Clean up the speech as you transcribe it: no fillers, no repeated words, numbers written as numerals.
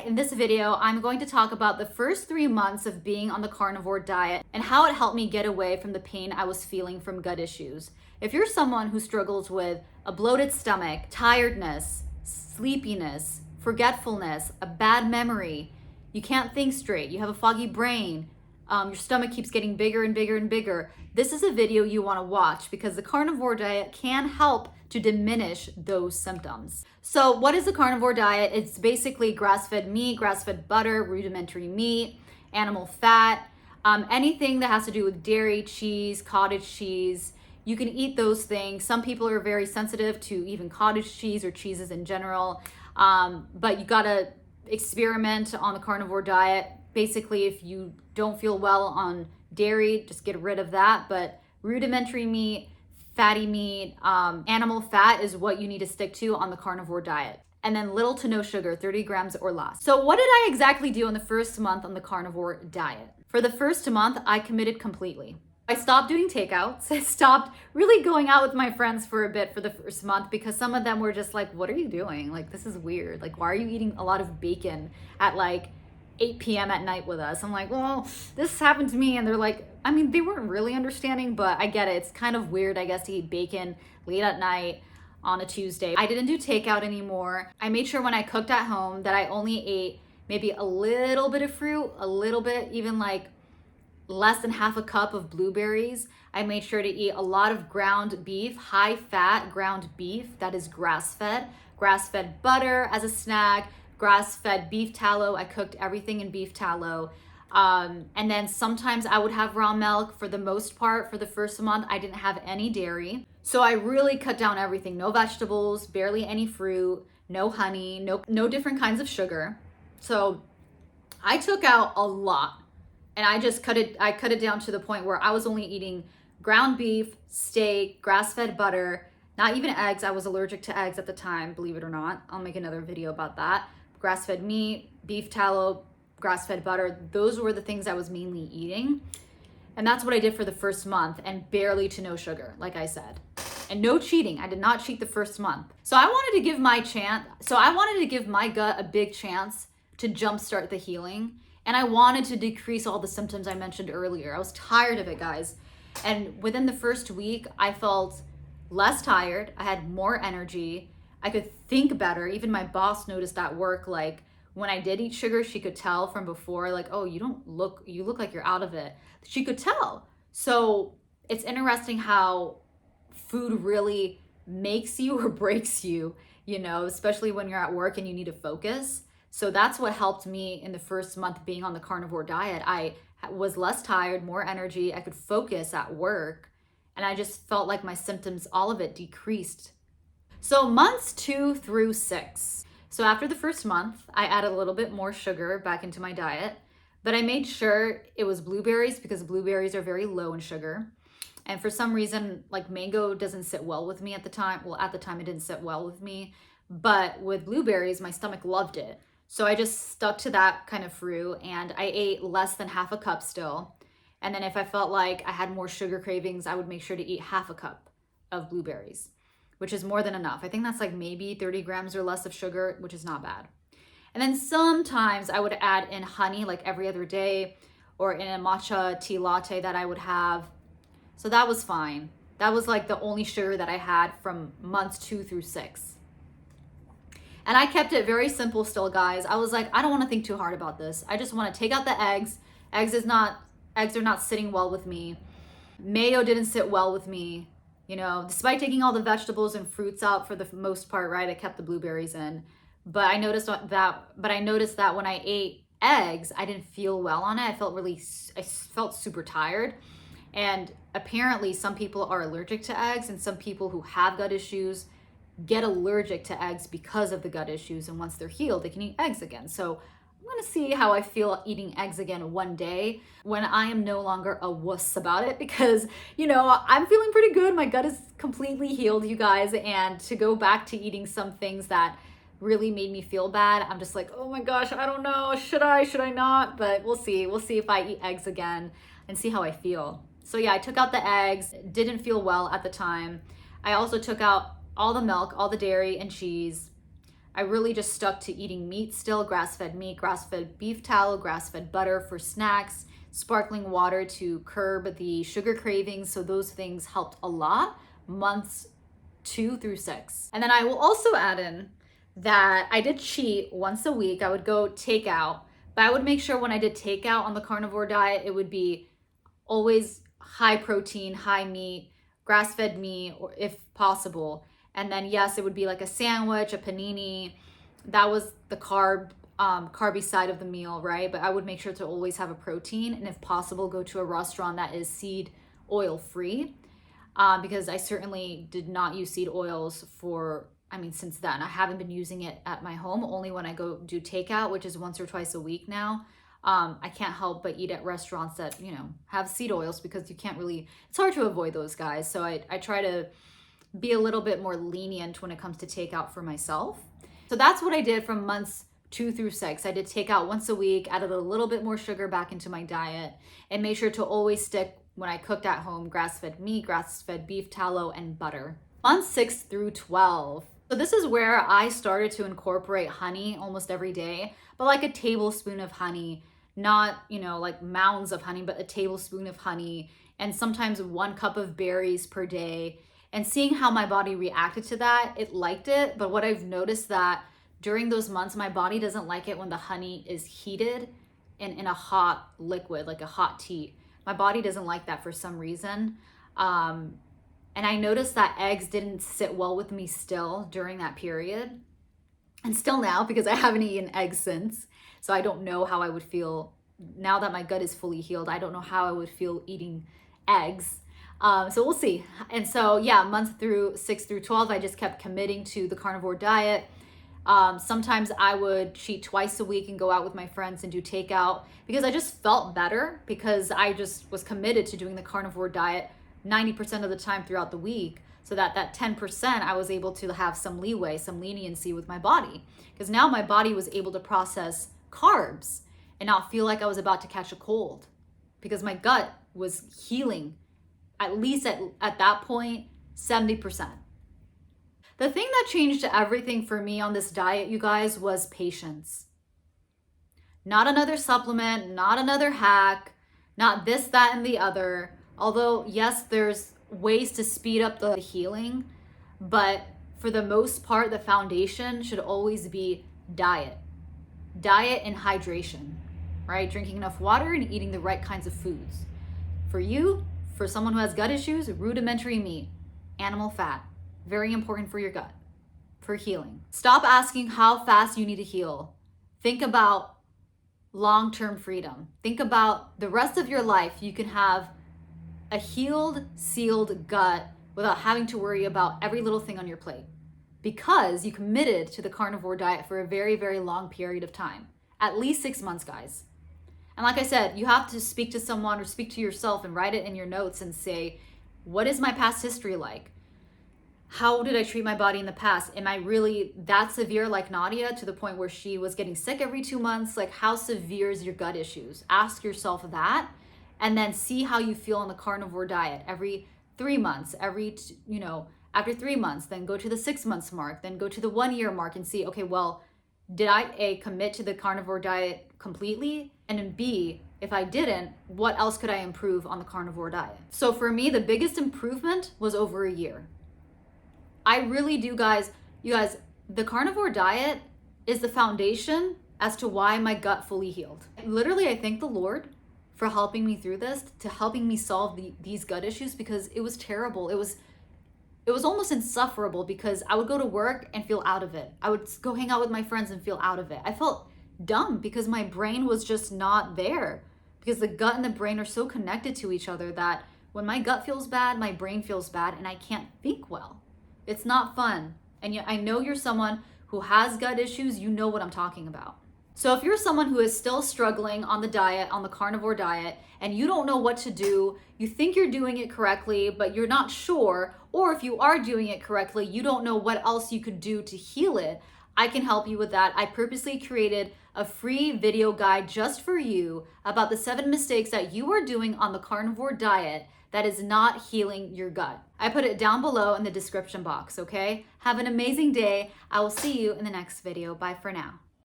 in this video, I'm going to talk about the first 3 months of being on the carnivore diet and how it helped me get away from the pain I was feeling from gut issues. If you're someone who struggles with a bloated stomach, tiredness, sleepiness, forgetfulness, a bad memory, you can't think straight, you have a foggy brain, your stomach keeps getting bigger and bigger and bigger, this is a video you want to watch because the carnivore diet can help to diminish those symptoms. So what is the carnivore diet? It's basically grass-fed meat, grass-fed butter, rudimentary meat, animal fat, anything that has to do with dairy, cheese, cottage cheese. You can eat those things. Some people are very sensitive to even cottage cheese or cheeses in general, but you gotta experiment on the carnivore diet. Basically, if you don't feel well on dairy, just get rid of that. But rudimentary meat, fatty meat, animal fat is what you need to stick to on the carnivore diet. And then little to no sugar, 30 grams or less. So what did I exactly do in the first month on the carnivore diet? For the first month, I committed completely. I stopped doing takeouts. I stopped really going out with my friends for a bit for the first month because some of them were just like, what are you doing? Like, this is weird. Like, why are you eating a lot of bacon at like 8 p.m. at night with us? I'm like, well, this happened to me. And they're like, I mean, they weren't really understanding, but I get it. It's kind of weird, I guess, to eat bacon late at night on a Tuesday. I didn't do takeout anymore. I made sure when I cooked at home that I only ate maybe a little bit of fruit, a little bit, even like less than half a cup of blueberries. I made sure to eat a lot of ground beef, high fat ground beef that is grass-fed butter as a snack, grass-fed beef tallow. I cooked everything in beef tallow. And then sometimes I would have raw milk. For the most part, for the first month, I didn't have any dairy. So I really cut down everything. No vegetables, barely any fruit, no honey, no different kinds of sugar. So I took out a lot. And I cut it down to the point where I was only eating ground beef, steak, grass-fed butter, not even eggs. I was allergic to eggs at the time, believe it or not. I'll make another video about that. Grass-fed meat, beef tallow, grass-fed butter. Those were the things I was mainly eating. And that's what I did for the first month, and barely to no sugar, like I said. And no cheating. I did not cheat the first month. So I wanted to give my gut a big chance to jumpstart the healing. And I wanted to decrease all the symptoms I mentioned earlier. I was tired of it, guys. And within the first week, I felt less tired. I had more energy. I could think better. Even my boss noticed at work, like when I did eat sugar, she could tell from before, like, oh, you look like you're out of it. She could tell. So it's interesting how food really makes you or breaks you, especially when you're at work and you need to focus. So that's what helped me in the first month being on the carnivore diet. I was less tired, more energy. I could focus at work. And I just felt like my symptoms, all of it decreased. So months 2 through 6. So after the first month, I added a little bit more sugar back into my diet. But I made sure it was blueberries because blueberries are very low in sugar. And for some reason, like mango doesn't sit well with me at the time. Well, at the time it didn't sit well with me. But with blueberries, my stomach loved it. So I just stuck to that kind of fruit and I ate less than half a cup still. And then if I felt like I had more sugar cravings, I would make sure to eat half a cup of blueberries, which is more than enough. I think that's like maybe 30 grams or less of sugar, which is not bad. And then sometimes I would add in honey like every other day or in a matcha tea latte that I would have. So that was fine. That was like the only sugar that I had from months 2 through 6. And I kept it very simple still, guys. I was like, I don't want to think too hard about this. I just want to take out the eggs. Eggs are not sitting well with me. Mayo didn't sit well with me. Despite taking all the vegetables and fruits out for the most part, right? I kept the blueberries in. But I noticed that when I ate eggs, I didn't feel well on it. I felt super tired. And apparently some people are allergic to eggs, and some people who have gut issues get allergic to eggs because of the gut issues, and once they're healed they can eat eggs again. So I'm gonna see how I feel eating eggs again one day when I am no longer a wuss about it, because I'm feeling pretty good. My gut is completely healed, you guys, and to go back to eating some things that really made me feel bad, I'm just like, oh my gosh, I don't know, should I not? But we'll see if I eat eggs again and see how I feel. So yeah, I took out the eggs. Didn't feel well at the time. I also took out all the milk, all the dairy and cheese. I really just stuck to eating meat still, grass-fed meat, grass-fed beef tallow, grass-fed butter for snacks, sparkling water to curb the sugar cravings. So those things helped a lot, months 2 through 6. And then I will also add in that I did cheat once a week. I would go takeout, but I would make sure when I did takeout on the carnivore diet, it would be always high protein, high meat, grass-fed meat, or if possible. And then yes, it would be like a sandwich, a panini. That was the carby side of the meal, right? But I would make sure to always have a protein, and if possible, go to a restaurant that is seed oil free, because I certainly did not use seed oils since then. I haven't been using it at my home, only when I go do takeout, which is once or twice a week now. I can't help but eat at restaurants that, have seed oils, because you can't really, it's hard to avoid those guys. So I try to be a little bit more lenient when it comes to takeout for myself. So that's what I did from months 2 through 6. I did takeout once a week, added a little bit more sugar back into my diet, and made sure to always stick, when I cooked at home, grass-fed meat, grass-fed beef tallow, and butter. Months 6 through 12. So this is where I started to incorporate honey almost every day, but like a tablespoon of honey, not, like mounds of honey, but a tablespoon of honey, and sometimes 1 cup of berries per day. And seeing how my body reacted to that, it liked it. But what I've noticed that during those months, my body doesn't like it when the honey is heated and in a hot liquid, like a hot tea. My body doesn't like that for some reason. And I noticed that eggs didn't sit well with me still during that period. And still now, because I haven't eaten eggs since. So I don't know how I would feel now that my gut is fully healed. I don't know how I would feel eating eggs. So we'll see. And so yeah, months through 6 through 12, I just kept committing to the carnivore diet. Sometimes I would cheat twice a week and go out with my friends and do takeout, because I just felt better, because I just was committed to doing the carnivore diet 90% of the time throughout the week, so that 10% I was able to have some leeway, some leniency with my body, because now my body was able to process carbs and not feel like I was about to catch a cold, because my gut was healing, at least at that point, 70%. The thing that changed everything for me on this diet, you guys, was patience. Not another supplement, not another hack, not this, that, and the other. Although, yes, there's ways to speed up the healing, but for the most part, the foundation should always be diet. Diet and hydration, right? Drinking enough water and eating the right kinds of foods. For you, for someone who has gut issues, rudimentary meat, animal fat, very important for your gut, for healing. Stop asking how fast you need to heal. Think about long-term freedom. Think about the rest of your life. You can have a healed, sealed gut without having to worry about every little thing on your plate, because you committed to the carnivore diet for a very, very long period of time, at least 6 months, guys. And like I said, you have to speak to someone or speak to yourself and write it in your notes and say, what is my past history like? How did I treat my body in the past? Am I really that severe like Nadia, to the point where she was getting sick every 2 months? Like, how severe is your gut issues? Ask yourself that, and then see how you feel on the carnivore diet every 3 months, after 3 months, then go to the 6 months mark, then go to the 1 year mark and see, okay, well, did I A, commit to the carnivore diet completely? And then B, if I didn't, what else could I improve on the carnivore diet? So for me, the biggest improvement was over a year. I really do, guys. You guys, the carnivore diet is the foundation as to why my gut fully healed. Literally, I thank the Lord for helping me through this, to helping me solve these gut issues, because it was terrible. It was almost insufferable, because I would go to work and feel out of it. I would go hang out with my friends and feel out of it. I felt dumb because my brain was just not there, because the gut and the brain are so connected to each other that when my gut feels bad, my brain feels bad, and I can't think well. It's not fun. And yet I know you're someone who has gut issues. You know what I'm talking about. So if you're someone who is still struggling on the diet, on the carnivore diet, and you don't know what to do, you think you're doing it correctly, but you're not sure, or if you are doing it correctly, you don't know what else you could do to heal it, I can help you with that. I purposely created a free video guide just for you about the 7 mistakes that you are doing on the carnivore diet that is not healing your gut. I put it down below in the description box, okay? Have an amazing day. I will see you in the next video. Bye for now.